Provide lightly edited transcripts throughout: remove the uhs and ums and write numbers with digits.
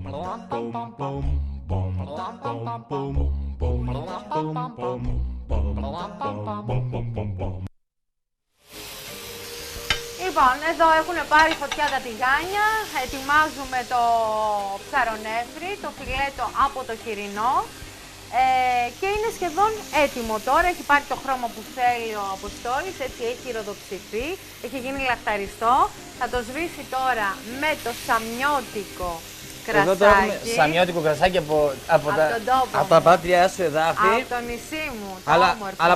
Λοιπόν, εδώ έχουν πάρει φωτιά τα τηγάνια, ετοιμάζουμε το ψαρονέφρι, το φιλέτο από το χοιρινό και είναι σχεδόν έτοιμο τώρα, έχει πάρει το χρώμα που θέλει ο Αποστόλης, έτσι έχει ηροδοψηθεί, έχει γίνει λαχταριστό. Θα το σβήσει τώρα με το σαμιώτικο κρασάκι. Εδώ τώρα έχουμε σαμιώτικο κρασάκι από τα πάτριά σου εδάφη. Από το νησί μου, το όμορφο. Αλλά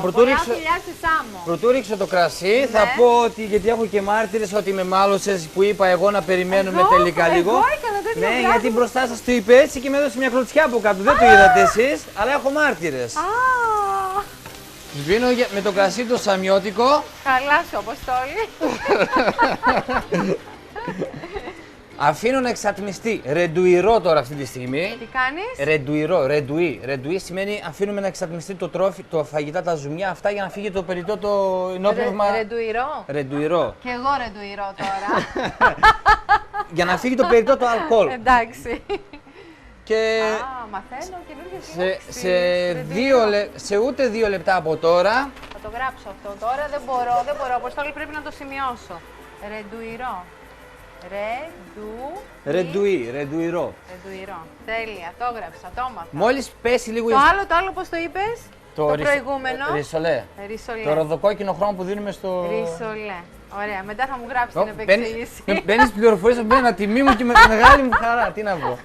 πρωτού ρίξω το κρασί, θα πω ότι, γιατί έχω και μάρτυρες ότι με μάλωσες που είπα εγώ να περιμένουμε τελικά λίγο. Εγώ έκανα τέτοιο ναι, πράγμα. γιατί μπροστά σας το είπε έτσι και με έδωσε μια κλωτσιά από κάτω. Δεν το είδατε εσείς, αλλά έχω μάρτυρες. Σβήνω με το κρασί το σαμιώτικο. Καλά σου, Αποστόλη. Αφήνω να εξατμιστεί. Ρεντουιρό τώρα αυτή τη στιγμή. Τι κάνεις? Ρεντουιρό, ρεντουί σημαίνει αφήνουμε να εξατμιστεί το φαγητά, τα ζουμιά αυτά για να φύγει το περιττό το ενόπνευμα. Ρεντουιρό. Ρεντουιρό. Και εγώ ρεντουιρό τώρα. Για να φύγει το περιττό το αλκοόλ. Εντάξει. Και μαθαίνω καινούργιες λέξεις. σε ούτε 2 λεπτά από τώρα. Θα το γράψω αυτό τώρα, δεν μπορώ. Αποστόλη, πρέπει να το σημειώσω. Ρεντουιρό. Ρεντουιρό. Τέλεια, το έγραψα, το έμαθα. Μόλις πέσει λίγο. Το άλλο πώς το είπες? Το προηγούμενο. Ρισολέ. Το ροδοκόκκινο χρώμα που δίνουμε στο. Ρισολέ. Ωραία, μετά θα μου γράψει την επεξήγηση. Παίρνεις πληροφορίες από μένα, τιμή μου και με μεγάλη μου χαρά. Τι να πω.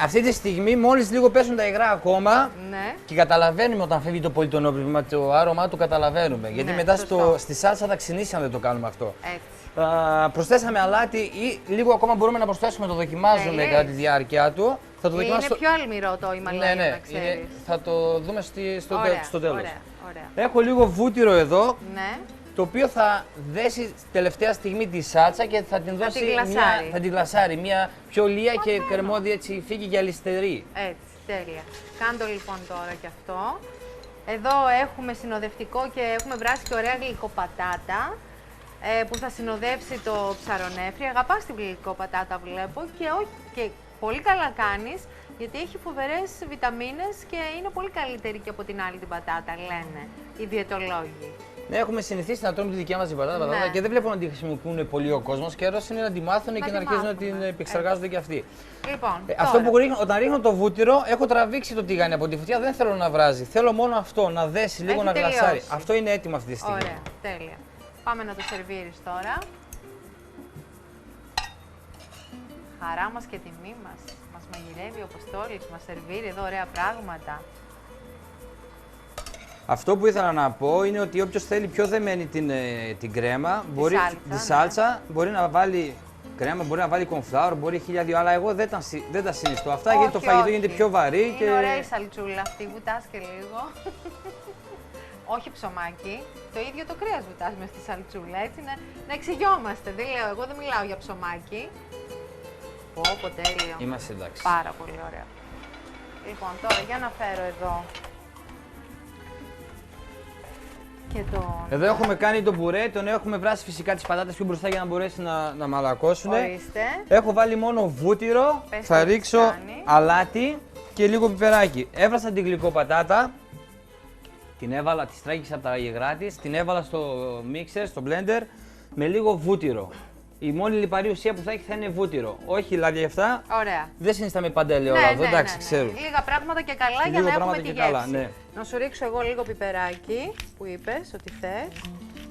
Αυτή τη στιγμή, μόλις λίγο πέσουν τα υγρά ακόμα και καταλαβαίνουμε όταν φεύγει το πολυτονόπνευμα, το άρωμά του καταλαβαίνουμε. Γιατί μετά στη σάλτσα θα ξυνήσει αν δεν το κάνουμε αυτό. Προσθέσαμε αλάτι ή λίγο ακόμα μπορούμε να προσθέσουμε, το δοκιμάζουμε κατά τη διάρκεια του. Θα το είναι πιο αλμυρό το Ιμαλάια, να ξέρεις. Θα το δούμε στο τέλος. Ωραία. Έχω λίγο βούτυρο εδώ, ναι. Το οποίο θα δέσει τελευταία στιγμή τη σάτσα και θα την δώσει θα την γλασάρει, μια πιο λία και κρεμώδη, έτσι φύγει για ληστερή. Έτσι, τέλεια. Κάντο λοιπόν τώρα και αυτό. Εδώ έχουμε συνοδευτικό και έχουμε βράσει και ωραία γλυκοπατάτα που θα συνοδεύσει το ψαρονέφρι. Αγαπάς την γλυκοπατάτα βλέπω και πολύ καλά κάνεις, γιατί έχει φοβερές βιταμίνες και είναι πολύ καλύτερη και από την άλλη την πατάτα, λένε οι διαιτολόγοι. Ναι, έχουμε συνηθίσει να τρώμε τη δικιά μας την πατάτα και δεν βλέπω να τη χρησιμοποιούν πολύ ο κόσμος. Καιρός είναι να τη μάθουν και να αρχίσουν να την επεξεργάζονται και αυτοί. Λοιπόν, αυτό που όταν ρίχνω το βούτυρο, έχω τραβήξει το τηγάνι από τη φωτιά, δεν θέλω να βράζει. Θέλω μόνο αυτό, να δέσει λίγο, να γλασάρει. Αυτό είναι έτοιμο αυτή τη στιγμή. Ωραία, τέλεια. Πάμε να το σερβίρεις τώρα. Χαρά μας και τιμή μας. Μας μαγειρεύει ο Αποστόλης, μας σερβίρει εδώ ωραία πράγματα. Αυτό που ήθελα να πω είναι ότι όποιος θέλει πιο δεμένη την κρέμα, τη σάλτσα, μπορεί να βάλει κρέμα, μπορεί να βάλει κονφλάουρ, μπορεί 1002, αλλά εγώ δεν τα συνιστώ αυτά, γιατί το φαγητό γίνεται πιο βαρύ. Είναι ωραία η σαλτσούλα αυτή, βουτάς και λίγο. Όχι ψωμάκι, το ίδιο το κρέας βουτάς μες στη σαλτσούλα, έτσι, να εξηγιόμαστε. Δεν λέω, εγώ δεν μιλάω για ψωμάκι. Πω, τέλειο. Είμαστε εντάξει. Πάρα πολύ ωραία. Λοιπόν, τώρα για να φέρω εδώ. Εδώ έχουμε κάνει το πουρέ, τον έχουμε βράσει φυσικά τις πατάτες πιο μπροστά για να μπορέσει να μαλακώσουν. Έχω βάλει μόνο βούτυρο, θα ρίξω αλάτι και λίγο πιπεράκι. Έβρασα την γλυκοπατάτα, την έβαλα, τη τράγηξα από τα υγρά της, την έβαλα στο μίξερ, στο blender με λίγο βούτυρο. Η μόνη λιπαρή ουσία που θα έχει θα είναι βούτυρο. Όχι λάδια και αυτά. Ωραία. Δεν συνιστάμε πάντα ελαιόλαδο, εντάξει, ξέρω. Λίγα πράγματα και καλά για να έχουμε τη γεύση. Να σου ρίξω εγώ λίγο πιπεράκι που είπες ότι θες.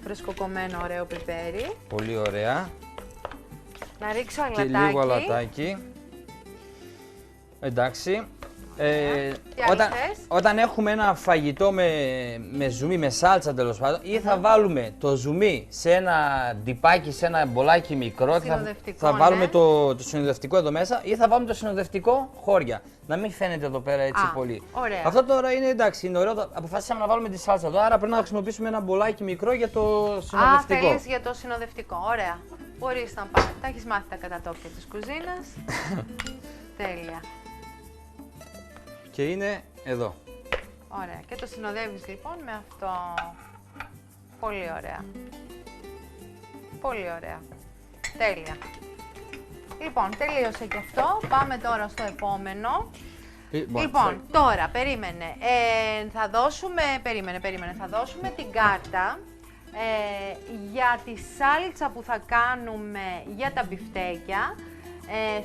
Φρεσκοκομμένο ωραίο πιπέρι. Πολύ ωραία. Να ρίξω αλατάκι. Και λίγο αλατάκι. Εντάξει. Όταν έχουμε ένα φαγητό με ζουμί, με σάλτσα τέλος πάντων, ή θα βάλουμε το ζουμί σε ένα ντυπάκι, σε ένα μπολάκι μικρό και θα βάλουμε το συνοδευτικό εδώ μέσα, ή θα βάλουμε το συνοδευτικό χώρια. Να μην φαίνεται εδώ πέρα έτσι πολύ. Ωραία. Αυτό τώρα είναι εντάξει, είναι ωραίο. Αποφασίσαμε να βάλουμε τη σάλτσα εδώ, άρα πρέπει να χρησιμοποιήσουμε ένα μπολάκι μικρό για το συνοδευτικό. Θέλεις για το συνοδευτικό. Ωραία. Μπορείς να πάρεις. Τα έχεις μάθει τα κατατόπια της κουζίνας. Τέλεια. Και είναι εδώ. Ωραία. Και το συνοδεύεις λοιπόν με αυτό. Πολύ ωραία. Πολύ ωραία. Τέλεια. Λοιπόν, τελείωσε και αυτό. Πάμε τώρα στο επόμενο. Λοιπόν, τώρα, περίμενε. Θα δώσουμε, θα δώσουμε την κάρτα για τη σάλτσα που θα κάνουμε για τα μπιφτέκια.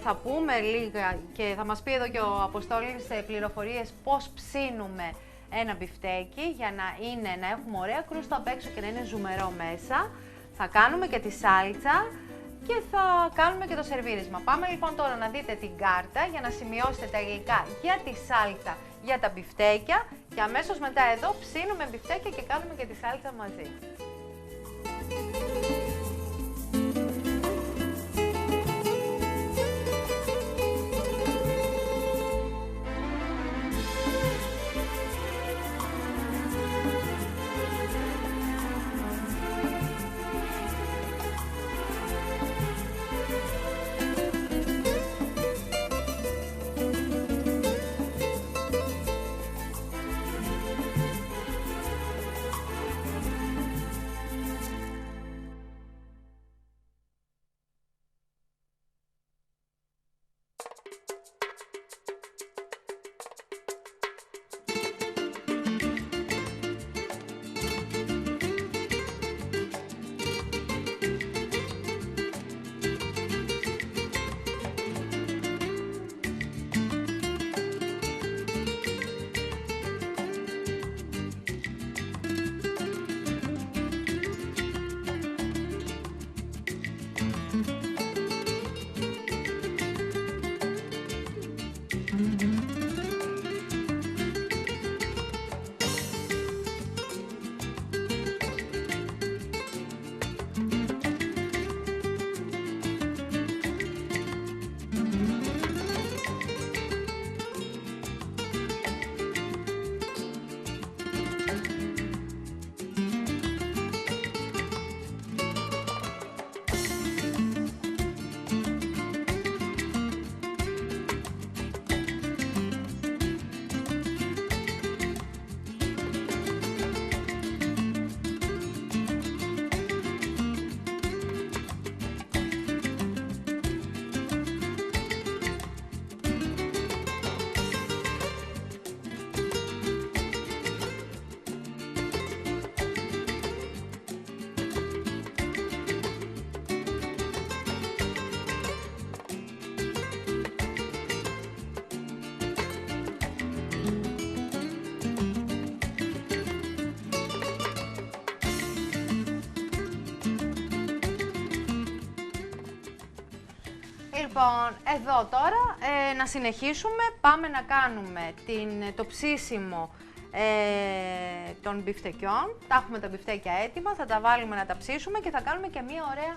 Θα πούμε λίγα και θα μας πει εδώ και ο Αποστόλης πληροφορίες πώς ψήνουμε ένα μπιφτέκι για να έχουμε ωραία κρούστα απ' έξω και να είναι ζουμερό μέσα. Θα κάνουμε και τη σάλτσα και θα κάνουμε και το σερβίρισμα. Πάμε λοιπόν τώρα να δείτε την κάρτα για να σημειώσετε τα υλικά για τη σάλτσα για τα μπιφτέκια και αμέσως μετά εδώ ψήνουμε μπιφτέκια και κάνουμε και τη σάλτσα μαζί. Λοιπόν, εδώ τώρα να συνεχίσουμε, πάμε να κάνουμε το ψήσιμο των μπιφτεκιών. Τα έχουμε τα μπιφτέκια έτοιμα, θα τα βάλουμε να τα ψήσουμε και θα κάνουμε και μια ωραία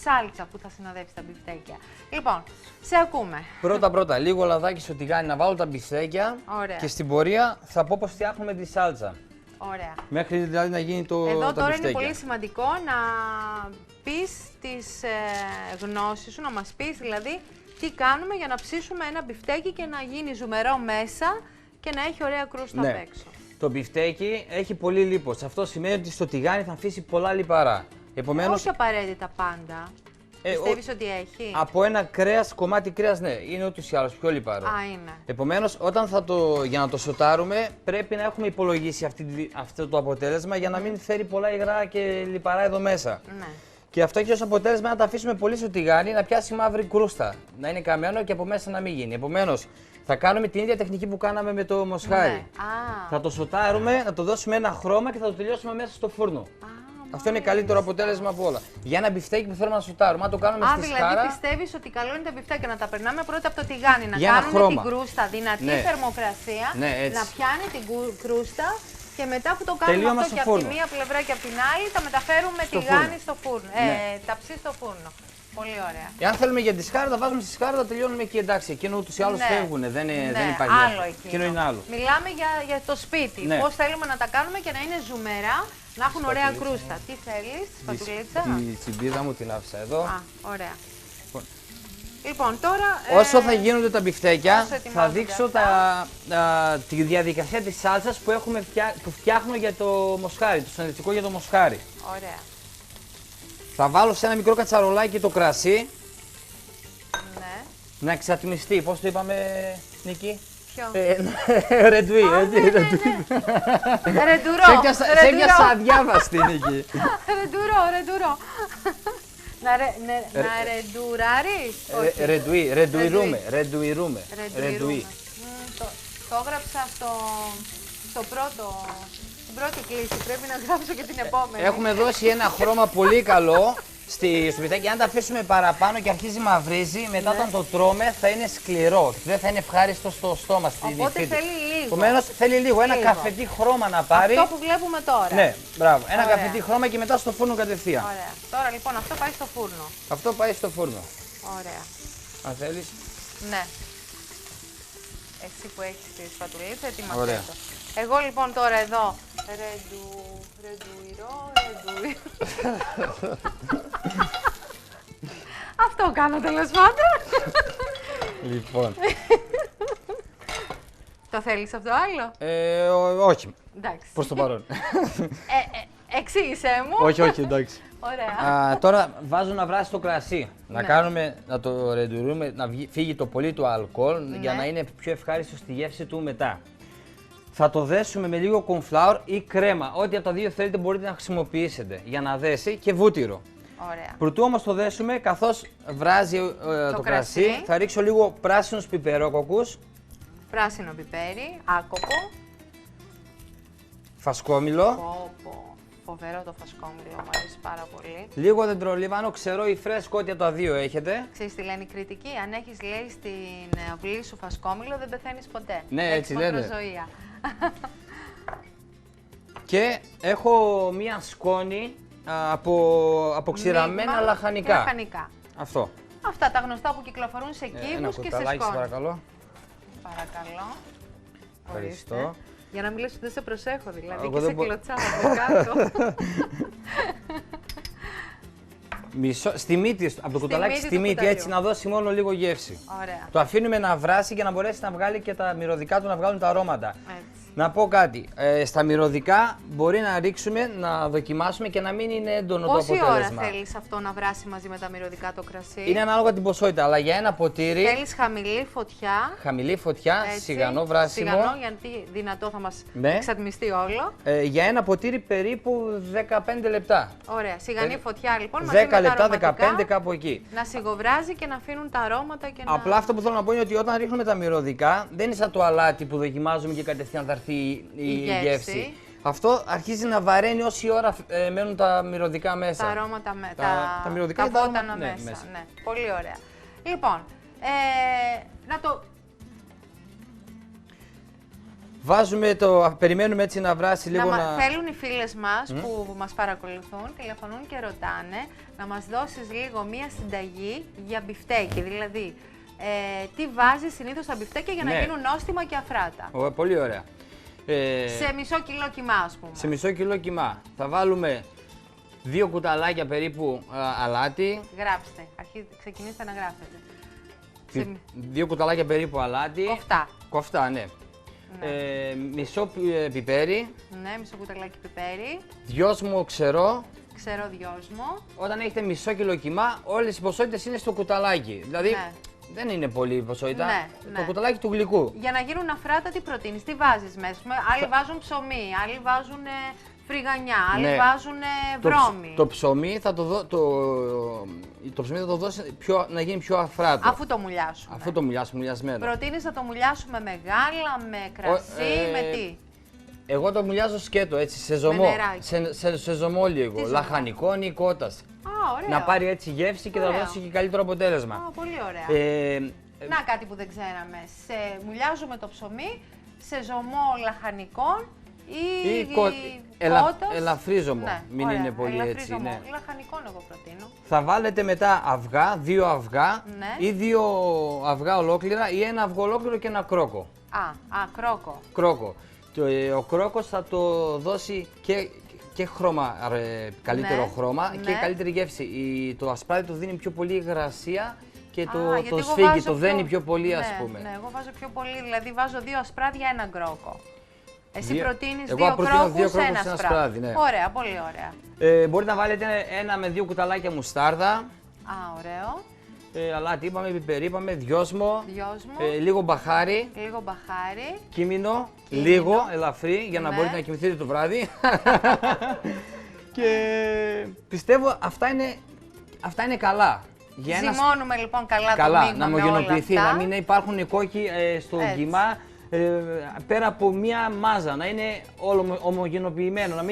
σάλτσα που θα συνοδεύσει τα μπιφτέκια. Λοιπόν, σε ακούμε. Πρώτα, λίγο λαδάκι στο τηγάνι να βάλω τα μπιφτέκια. Ωραία. Και στην πορεία θα πω πώς φτιάχνουμε τη σάλτσα. Ωραία. Μέχρι δηλαδή να γίνει το εδώ τα τώρα μπιφτέκια. Είναι πολύ σημαντικό να πεις τις γνώσεις σου, να μας πεις δηλαδή τι κάνουμε για να ψήσουμε ένα μπιφτέκι και να γίνει ζουμερό μέσα και να έχει ωραία κρούστα απ' έξω. Το μπιφτέκι έχει πολύ λίπος. Αυτό σημαίνει ότι στο τηγάνι θα αφήσει πολλά λιπαρά. Επομένως, όχι απαραίτητα πάντα. Πιστεύεις ότι έχει? Από ένα κομμάτι κρέας, ναι, είναι ούτως ή άλλως πιο λιπαρό. Είναι. Επομένως, για να το σοτάρουμε, πρέπει να έχουμε υπολογίσει αυτό το αποτέλεσμα για να μην φέρει πολλά υγρά και λιπαρά εδώ μέσα. Ναι. Και αυτό έχει ως αποτέλεσμα να τα αφήσουμε πολύ στο τηγάνι, να πιάσει μαύρη κρούστα. Να είναι καμένο και από μέσα να μην γίνει. Επομένως, θα κάνουμε την ίδια τεχνική που κάναμε με το μοσχάρι. Ναι. Θα το σοτάρουμε, να το δώσουμε ένα χρώμα και θα το τελειώσουμε μέσα στο φούρνο. Αυτό είναι καλύτερο αποτέλεσμα από όλα. Για ένα μπιφτέκι που θέλουμε να σοτάρουμε, αν το κάνουμε στη σκάρα. Δηλαδή πιστεύεις ότι καλό είναι τα μπιφτέκια να τα περνάμε πρώτα από το τηγάνι, να κάνουμε την κρούστα, δυνατή θερμοκρασία, να πιάνει την κρούστα και μετά που το κάνουμε αυτό και από τη μία πλευρά και από την άλλη, τα μεταφέρουμε τηγάνι στο φούρνο. Ταψί στο φούρνο. Πολύ ωραία. Εάν θέλουμε για τη σκάρα, τα βάζουμε στη σκάρα, τα τελειώνουμε εκεί, εντάξει. Εκείνο ούτως ή άλλως φεύγουν, δεν υπάρχει. Άλλο εκείνο είναι άλλο. Μιλάμε για το σπίτι. Πώς θέλουμε να τα κάνουμε και να είναι ζουμερά, να έχουν ωραία κρούστα. Τι θέλεις, σπατουλίτσα? Τη τσιμπίδα μου την άφησα εδώ. Ωραία. Λοιπόν, τώρα. Όσο θα γίνονται τα μπιφτέκια, θα δείξω τη διαδικασία της σάλτσας που φτιάχνω για το μοσχάρι, το συνδετικό για το μοσχάρι. Ωραία. Θα βάλω σε ένα μικρό κατσαρολάκι το κρασί. Ναι. Να εξατμιστεί, πώς το είπαμε, Νίκη? Ποιο? Ρεντουί. Ρεντουρό. Σε έπιασα αδιάβαστη, Νίκη. Ρεντουρό. Να ρεντουράρεις? Ρεντουιρούμε. Το έγραψα στην πρώτη κλίση, πρέπει να γράψω και την επόμενη. Έχουμε δώσει ένα χρώμα πολύ καλό στο σπιτάκι. Αν τα αφήσουμε παραπάνω και αρχίζει μαυρίζει, μετά όταν το τρώμε θα είναι σκληρό. Δεν θα είναι ευχάριστο στο στόμα. Οπότε θέλει λίγο. Επομένως θέλει λίγο. Ένα καφετί χρώμα να πάρει. Αυτό που βλέπουμε τώρα. Ναι, μπράβο. Ένα καφετί χρώμα και μετά στο φούρνο κατευθείαν. Ωραία. Τώρα λοιπόν αυτό πάει στο φούρνο. Αυτό πάει στο φούρνο. Ωραία. Αν θέλεις. Ναι. Εσύ που έχεις τη σπατουλίτσα, ετοίμασέ το. Εγώ λοιπόν τώρα εδώ. Ρεντουιρό. Αυτό κάνω τέλος πάντων. Λοιπόν. Το θέλεις αυτό άλλο? Όχι. Εντάξει. Προς το παρόν. Εξήγησέ μου. Όχι, εντάξει. Ωραία. Τώρα βάζω να βράσει το κρασί. Να το ρεντουρούμε, να φύγει το πολύ του αλκοόλ για να είναι πιο ευχάριστο στη γεύση του μετά. Θα το δέσουμε με λίγο κονφλάουρ ή κρέμα. Ό,τι από τα δύο θέλετε μπορείτε να χρησιμοποιήσετε για να δέσει και βούτυρο. Ωραία. Προτού όμως το δέσουμε, καθώς βράζει το κρασί, θα ρίξω λίγο πράσινους πιπερόκοκκους. Πράσινο πιπέρι, άκοπο. Φασκόμηλο. Φοβερό το φασκόμηλο, μου αρέσει πάρα πολύ. Λίγο δεντρολίβανο, ξερό ή φρέσκο, ό,τι από τα δύο έχετε. Ξέρεις τι λένε οι κριτικοί, αν έχεις λέει στην αυλή σου φασκόμηλο δεν πεθαίνεις ποτέ. Ναι, έτσι λένε. Ζωία. Και έχω μία σκόνη από ξηραμένα λαχανικά. Αυτό. Αυτά τα γνωστά που κυκλοφορούν σε κύβους και σε σκόνη. Παρακαλώ. Παρακαλώ. Ευχαριστώ. Για να μην λες ότι δεν σε προσέχω δηλαδή και σε κλωτσάω από κάτω. Στη μύτη, από το κουταλάκι στη μύτη, έτσι να δώσει μόνο λίγο γεύση. Ωραία. Το αφήνουμε να βράσει και να μπορέσει να βγάλει και τα μυρωδικά του να βγάλουν τα αρώματα. Έτσι. Να πω κάτι, στα μυρωδικά μπορεί να ρίξουμε, να δοκιμάσουμε και να μην είναι έντονο το αποτέλεσμα. Πόση ώρα θέλεις αυτό να βράσει μαζί με τα μυρωδικά το κρασί? Είναι ανάλογα την ποσότητα, αλλά για ένα ποτήρι... Θέλεις χαμηλή φωτιά. Χαμηλή φωτιά, έτσι, σιγανό βράσιμο. Σιγανό, γιατί δυνατό θα μας εξατμιστεί όλο. Για ένα ποτήρι περίπου 15 λεπτά. Ωραία, σιγανή φωτιά λοιπόν, μαζί 10 λεπτά, 15 κάπου εκεί. Να σιγοβράζει και να αφήνουν τα αρώματα και να... Απλά αυτό που θέλω να πω είναι ότι όταν ρίχνουμε τα μυρωδικά, δεν είναι σαν το αλάτι που δοκιμάζουμε και κατευθείαν θα έρθει η γεύση. Αυτό αρχίζει να βαραίνει όση ώρα μένουν τα μυρωδικά μέσα. Τα αρώματα τα μυρωδικά τα βότανα μέσα. Ναι. Πολύ ωραία. Λοιπόν, να το... Περιμένουμε έτσι να βράσει λίγο Θέλουν οι φίλες μας που μας παρακολουθούν, τηλεφωνούν και ρωτάνε να μας δώσεις λίγο μία συνταγή για μπιφτέκι. Δηλαδή, τι βάζεις συνήθως στα μπιφτέκια για να γίνουν νόστιμα και αφράτα. Πολύ ωραία. Σε μισό κιλό κιμά, ας πούμε. Σε μισό κιλό κιμά. Θα βάλουμε 2 κουταλάκια περίπου αλάτι. Γράψτε. Ξεκινήστε να γράφετε. 2 κουταλάκια περίπου αλάτι. Κοφτά. Κοφτά, ναι. Μισό πιπέρι. Ναι, μισό κουταλάκι πιπέρι. Δυόσμο ξερό. Ξερό δυόσμο. Όταν έχετε μισό κιλό κιμά, όλες οι ποσότητες είναι στο κουταλάκι. Δηλαδή, δεν είναι πολύ η ποσότητα. Το κουταλάκι του γλυκού. Για να γίνουν αφράτα, τι προτείνεις, τι βάζεις μέσα? Άλλοι βάζουν ψωμί, άλλοι βάζουν φρυγανιά, άλλοι βάζουν βρώμη. Το ψωμί θα το δώσει να γίνει πιο αφράτο. Αφού το μουλιάσουμε. Αφού το μουλιασμένο. Προτείνεις να το μουλιάσουμε με γάλα, με κρασί, με τι? Εγώ το μουλιάζω σκέτο, έτσι, σε ζωμό. Σε ζωμό λίγο, λαχανικών ή κότας. Να πάρει έτσι γεύση και θα δώσει και καλύτερο αποτέλεσμα. Πολύ ωραία. Να κάτι που δεν ξέραμε. Μουλιάζουμε το ψωμί σε ζωμό λαχανικών ή κότας. Ελαφρύ ζωμό, μην είναι πολύ έτσι. Λαχανικών εγώ προτείνω. Θα βάλετε μετά αυγά, 2 αυγά ή 2 αυγά ολόκληρα ή 1 αυγό ολόκληρο και 1 κρόκο. Κρόκο. Κρόκο. Ο κρόκος θα το δώσει και χρώμα, καλύτερο χρώμα και καλύτερη γεύση. Το ασπράδι του δίνει πιο πολύ υγρασία και το σφίγγει, το δένει πιο πολύ, ας πούμε. Ναι, εγώ βάζω πιο πολύ, δηλαδή βάζω 2 ασπράδια, 1 κρόκο. Εσύ προτείνεις 2 κρόκους, 1 ασπράδι. Ναι. Ωραία, πολύ ωραία. Μπορείτε να βάλετε 1 με 2 κουταλάκια μουστάρδα. Ωραίο. αλάτι είπαμε, πιπερί είπαμε, δυόσμο, λίγο μπαχάρι, κίμινο, λίγο, ελαφρύ, για να μπορείτε να κοιμηθείτε το βράδυ. Και πιστεύω αυτά είναι καλά. Ζυμώνουμε λοιπόν καλά το μείγμα να ομογενοποιηθεί, να μην υπάρχουν κόκκι στο κιμά. Πέρα από μία μάζα, να είναι όλο ομογενοποιημένο, να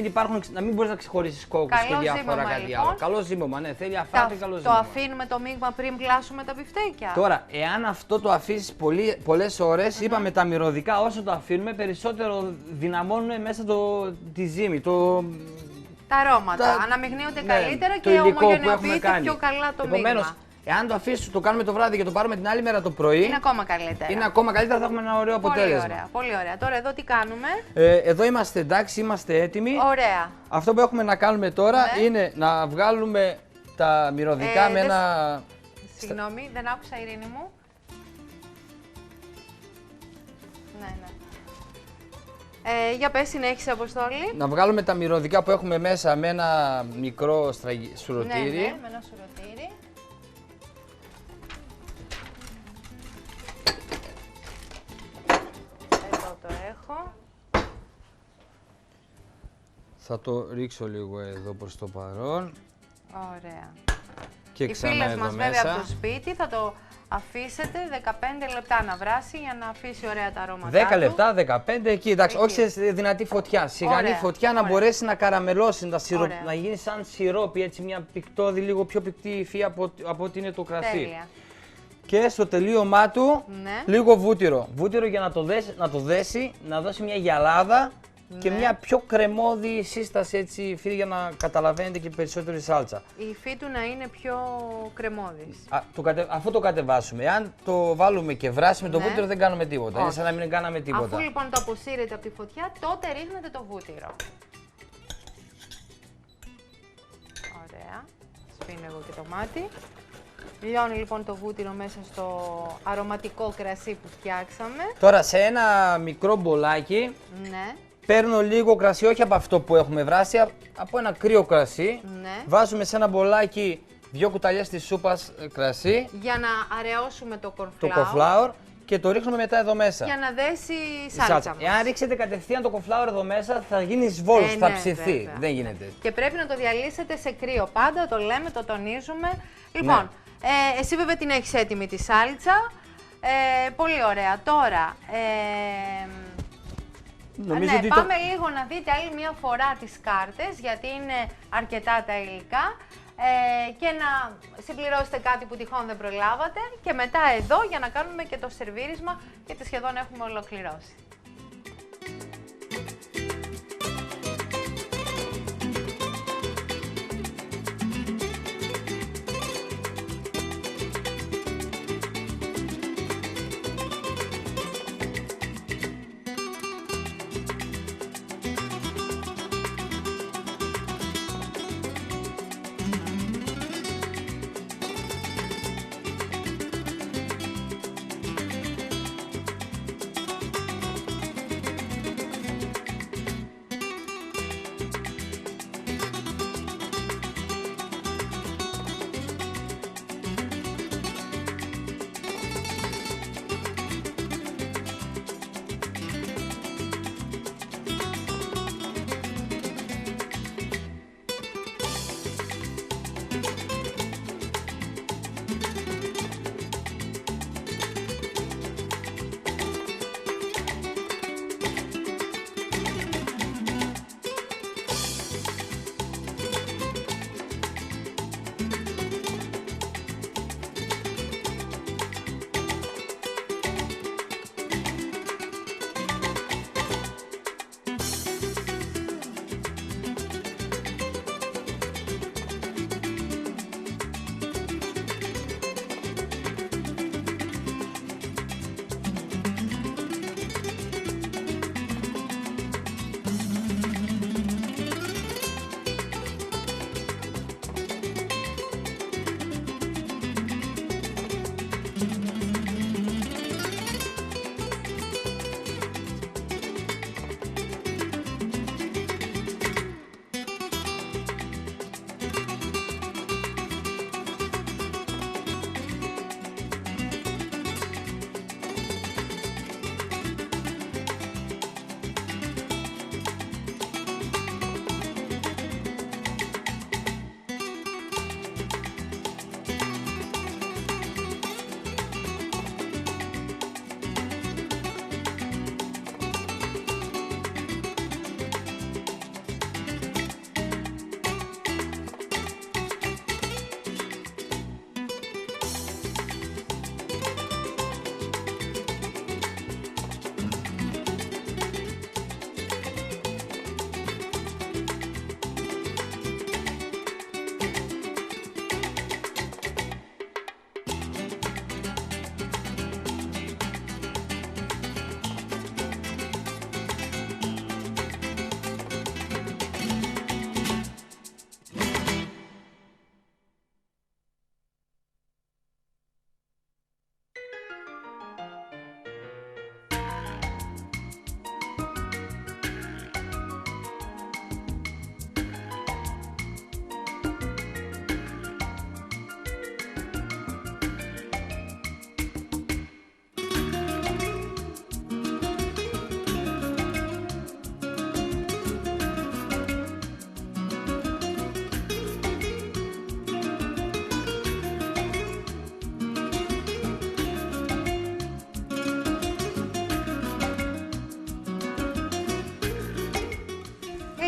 μην μπορείς να ξεχωρίσεις κόκκους και διάφορα κάτι άλλο. Καλό ζύμωμα, ναι, θέλει αφάτη, καλό ζύμωμα. Το αφήνουμε το μείγμα πριν πλάσουμε τα μπιφτέκια. Τώρα, εάν αυτό το αφήσεις πολλές ώρες, είπαμε τα μυρωδικά, όσο το αφήνουμε, περισσότερο δυναμώνουν μέσα τη ζύμη. Τα αρώματα, αναμειγνύονται καλύτερα και ομογενοποιείται πιο καλά το μείγμα. Εάν το αφήσουμε, το κάνουμε το βράδυ και το πάρουμε την άλλη μέρα το πρωί. Είναι ακόμα καλύτερα. Είναι ακόμα καλύτερα, θα έχουμε ένα ωραίο αποτέλεσμα. Πολύ ωραία, πολύ ωραία. Τώρα εδώ τι κάνουμε. Εδώ είμαστε εντάξει, είμαστε έτοιμοι. Ωραία. Αυτό που έχουμε να κάνουμε τώρα είναι να βγάλουμε τα μυρωδικά με ένα. Συγγνώμη, δεν άκουσα, Ειρήνη μου. Ναι. Για πες, συνέχισε, Αποστόλη. Να βγάλουμε τα μυρωδικά που έχουμε μέσα με ένα μικρό σουρωτήρι. Ναι, με ένα σουρωτήρι. Εδώ το έχω. Θα το ρίξω λίγο εδώ προς το παρόν. Ωραία. Και οι φίλες μας βέβαια από το σπίτι θα το αφήσετε 15 λεπτά να βράσει για να αφήσει ωραία τα αρώματα 10 λεπτά, 15 εκεί, εντάξει, όχι σε δυνατή φωτιά, σιγανή φωτιά να μπορέσει να καραμελώσει, να γίνει σαν σιρόπι, έτσι μια πικτόδη, λίγο πιο πικτή υφή από ό,τι είναι το κρασί. Τέλεια. Και στο τελείωμά του λίγο βούτυρο. Βούτυρο για να το δέσει, να δώσει μια γυαλάδα και μια πιο κρεμώδη σύσταση έτσι υφή για να καταλαβαίνετε και περισσότερο η σάλτσα. Η υφή του να είναι πιο κρεμώδης. Αφού το κατεβάσουμε, αν το βάλουμε και βράσει με το βούτυρο δεν κάνουμε τίποτα. Είναι σαν να μην κάναμε τίποτα. Αφού λοιπόν το αποσύρετε από τη φωτιά, τότε ρίχνετε το βούτυρο. Ωραία. Σφήνω εγώ και το μάτι. Λιώνει λοιπόν το βούτυρο μέσα στο αρωματικό κρασί που φτιάξαμε. Τώρα σε ένα μικρό μπολάκι παίρνω λίγο κρασί, όχι από αυτό που έχουμε βράσει, από ένα κρύο κρασί. Βάζουμε σε ένα μπολάκι 2 κουταλιές της σούπας κρασί. Για να αραιώσουμε το cornflour. Το cornflour και το ρίχνουμε μετά εδώ μέσα. Για να δέσει η σάλτσα μας. Εάν ρίξετε κατευθείαν το cornflour εδώ μέσα θα γίνει σβόλος, θα ψηθεί. Δεν γίνεται. Και πρέπει να το διαλύσετε σε κρύο πάντα, το λέμε, το τονίζουμε. Λοιπόν, εσύ βέβαια την έχεις έτοιμη τη σάλτσα. Πολύ ωραία. Τώρα, πάμε λίγο να δείτε άλλη μια φορά τις κάρτες, γιατί είναι αρκετά τα υλικά. Και να συμπληρώσετε κάτι που τυχόν δεν προλάβατε. Και μετά εδώ για να κάνουμε και το σερβίρισμα, γιατί σχεδόν έχουμε ολοκληρώσει.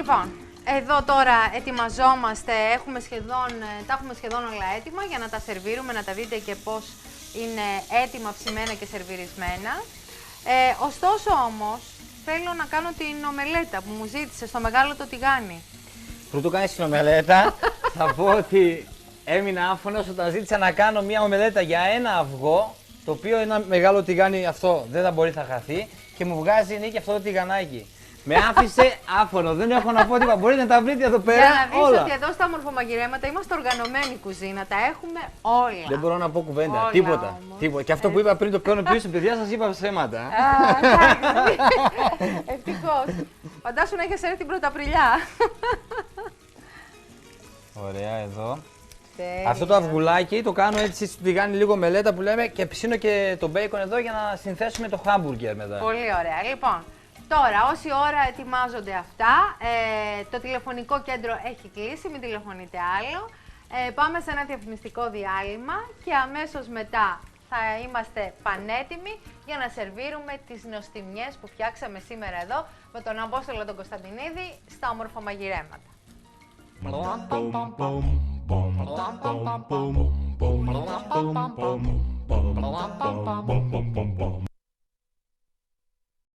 Λοιπόν, εδώ τώρα ετοιμαζόμαστε, τα έχουμε σχεδόν όλα έτοιμα για να τα σερβίρουμε, να τα δείτε και πώς είναι έτοιμα ψημένα και σερβιρισμένα. Ωστόσο όμως, θέλω να κάνω την ομελέτα που μου ζήτησε στο μεγάλο το τηγάνι. Πρωτού κάνεις την ομελέτα, θα πω ότι έμεινα άφωνος όταν ζήτησα να κάνω μια ομελέτα για ένα αυγό, το οποίο ένα μεγάλο τηγάνι αυτό δεν θα μπορεί να χαθεί και μου βγάζει νίκη αυτό το τηγανάκι. Με άφησε άφωνο, δεν έχω να πω τίποτα. Μπορείτε να τα βρείτε εδώ πέρα. Για να δεις όλα. ότι εδώ στα μορφομαγειρέματα είμαστε οργανωμένη κουζίνα, τα έχουμε όλα. Δεν μπορώ να πω κουβέντα, Όλα τίποτα. όμως. Και αυτό που είπα πριν το κάνω πίσω, παιδιά, σας είπα ψέματα. Ευτυχώς. Φαντάσου να είχες έρθει την Πρωταπριλιά. Ωραία, εδώ. Αυτό το αυγουλάκι το κάνω έτσι στο τηγάνι λίγο μελέτα που λέμε και ψήνω και το μπέικον εδώ για να συνθέσουμε το χάμπουργκερ μετά. Πολύ ωραία. Λοιπόν, τώρα όση ώρα ετοιμάζονται αυτά, το τηλεφωνικό κέντρο έχει κλείσει, μην τηλεφωνείτε άλλο. Πάμε σε ένα διαφημιστικό διάλειμμα και αμέσως μετά θα είμαστε πανέτοιμοι για να σερβίρουμε τις νοστιμιές που φτιάξαμε σήμερα εδώ με τον Απόστολο τον Κωνσταντινίδη στα ομορφομαγειρέματα.